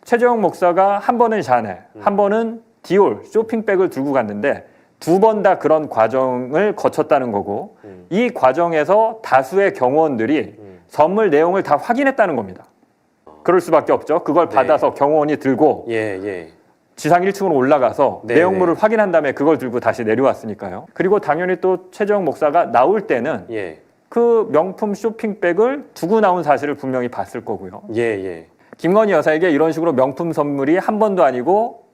최재형 목사가 한 번은 샤넬, 한 번은 디올 쇼핑백을 들고 갔는데 두 번 다 그런 과정을 거쳤다는 거고 이 과정에서 다수의 경호원들이 선물 내용을 다 확인했다는 겁니다. 그럴 수밖에 없죠. 그걸 받아서 경호원이 들고 지상 1층으로 올라가서 내용물을 확인한 다음에 그걸 들고 다시 내려왔으니까요. 그리고 당연히 또 최재형 목사가 나올 때는 그 명품 쇼핑백을 두고 나온 사실을 분명히 봤을 거고요. 김건희 여사에게 이런 식으로 명품 선물이 한 번도 아니고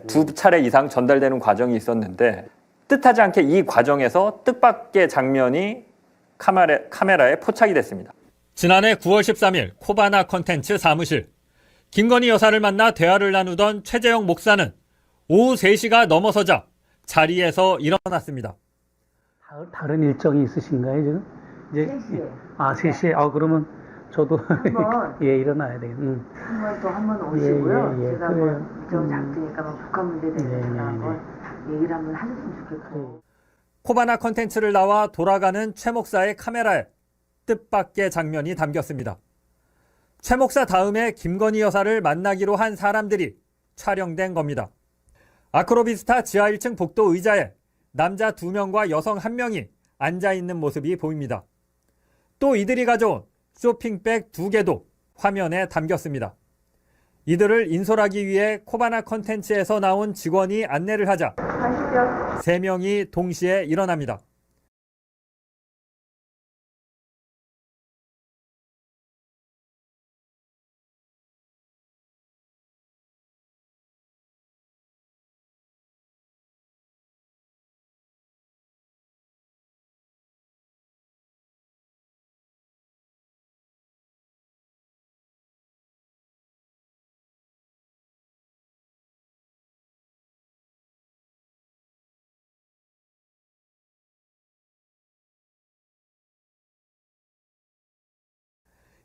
두 차례 이상 전달되는 과정이 있었는데 뜻하지 않게 이 과정에서 뜻밖의 장면이 카메라에 포착이 됐습니다. 지난해 9월 13일 코바나 컨텐츠 사무실. 김건희 여사를 만나 대화를 나누던 최재형 목사는 오후 3시가 넘어서자 자리에서 일어났습니다. 다른 일정이 있으신가요, 지금? 이제 3시요. 아, 3시에? 그러면 저도 일어나야 되겠네. 한번 오시고요. 제가 일정 잡으니까 북한 문제에 대해서 한번 얘기를 한번 하셨으면 좋겠고. 코바나 컨텐츠를 나와 돌아가는 최 목사의 카메라에 뜻밖의 장면이 담겼습니다. 최 목사 다음에 김건희 여사를 만나기로 한 사람들이 촬영된 겁니다. 아크로비스타 지하 1층 복도 의자에 남자 2명과 여성 1명이 앉아있는 모습이 보입니다. 또 이들이 가져온 쇼핑백 2개도 화면에 담겼습니다. 이들을 인솔하기 위해 코바나 컨텐츠에서 나온 직원이 안내를 하자 3명이 동시에 일어납니다.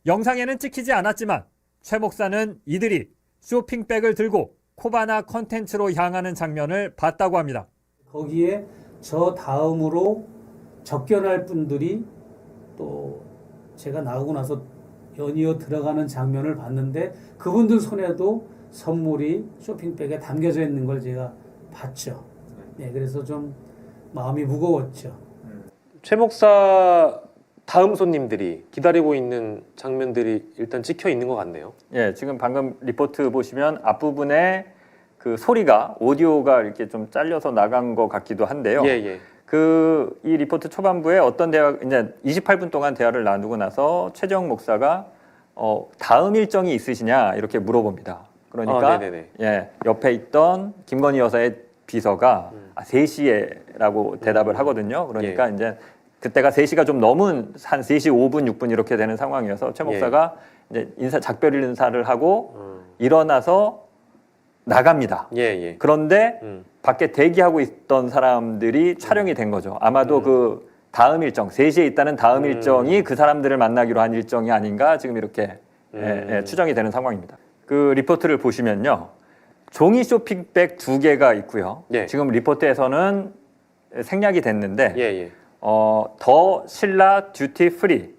영상에는 찍히지 않았지만 최 목사는 이들이 쇼핑백을 들고 코바나 컨텐츠로 향하는 장면을 봤다고 합니다. 거기에 저 다음으로 접견할 분들이 또 제가 나오고 나서 연이어 들어가는 장면을 봤는데 그분들 손에도 선물이 쇼핑백에 담겨져 있는 걸 제가 봤죠. 그래서 좀 마음이 무거웠죠. 최 목사 다음 손님들이 기다리고 있는 장면들이 일단 찍혀 있는 것 같네요. 지금 방금 리포트 보시면 앞부분에 그 소리가 오디오가 이렇게 좀 잘려서 나간 것 같기도 한데요. 이 리포트 초반부에 어떤 대화, 이제 28분 동안 대화를 나누고 나서 최재형 목사가 다음 일정이 있으시냐 이렇게 물어봅니다. 그러니까 옆에 있던 김건희 여사의 비서가 3시에라고 대답을 하거든요. 그러니까 이제 그때가 3시가 좀 넘은 한 3시 5분, 6분 이렇게 되는 상황이어서 최 목사가 이제 작별 인사를 하고 일어나서 나갑니다. 그런데 밖에 대기하고 있던 사람들이 촬영이 된 거죠. 아마도 그 다음 일정, 3시에 있다는 다음 일정이 그 사람들을 만나기로 한 일정이 아닌가 지금 이렇게 추정이 되는 상황입니다. 그 리포트를 보시면요. 종이 쇼핑백 2개가 있고요. 지금 리포트에서는 생략이 됐는데 더 신라 듀티 프리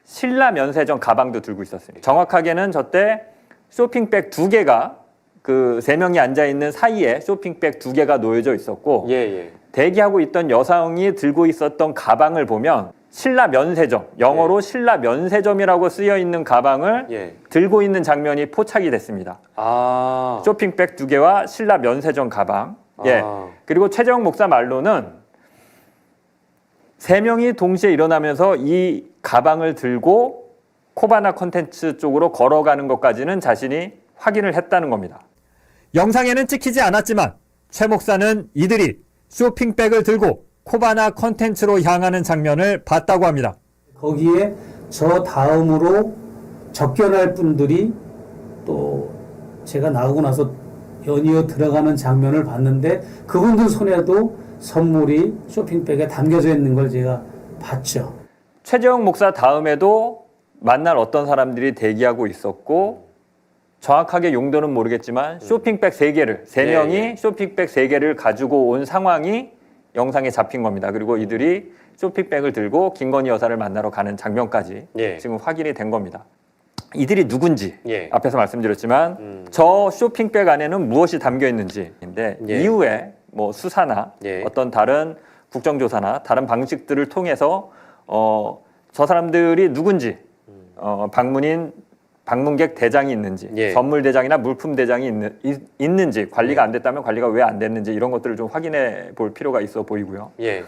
신라 면세점 가방도 들고 있었습니다. 정확하게는 저때 쇼핑백 2개가 그 3명이 앉아있는 사이에 쇼핑백 2개가 놓여져 있었고 대기하고 있던 여성이 들고 있었던 가방을 보면 신라 면세점, 영어로 신라 면세점이라고 쓰여 있는 가방을 들고 있는 장면이 포착이 됐습니다. 쇼핑백 2개와 신라 면세점 가방. 그리고 최재형 목사 말로는 3명이 동시에 일어나면서 이 가방을 들고 코바나 컨텐츠 쪽으로 걸어가는 것까지는 자신이 확인을 했다는 겁니다. 영상에는 찍히지 않았지만 최 목사는 이들이 쇼핑백을 들고 코바나 컨텐츠로 향하는 장면을 봤다고 합니다. 거기에 저 다음으로 접견할 분들이 또 제가 나오고 나서 연이어 들어가는 장면을 봤는데 그분들 손에도 선물이 쇼핑백에 담겨져 있는 걸 제가 봤죠. 최재형 목사 다음에도 만날 어떤 사람들이 대기하고 있었고 정확하게 용도는 모르겠지만 쇼핑백 3개를 3명이 쇼핑백 3개를 가지고 온 상황이 영상에 잡힌 겁니다. 그리고 이들이 쇼핑백을 들고 김건희 여사를 만나러 가는 장면까지 지금 확인이 된 겁니다. 이들이 누군지 예. 앞에서 말씀드렸지만 저 쇼핑백 안에는 무엇이 담겨 있는지인데 예. 이후에 뭐 수사나 예. 어떤 다른 국정조사나 다른 방식들을 통해서 저 사람들이 누군지 방문객 대장이 있는지 예. 선물 대장이나 물품 대장이 있는지 관리가 안 됐다면 관리가 왜 안 됐는지 이런 것들을 좀 확인해 볼 필요가 있어 보이고요. 예.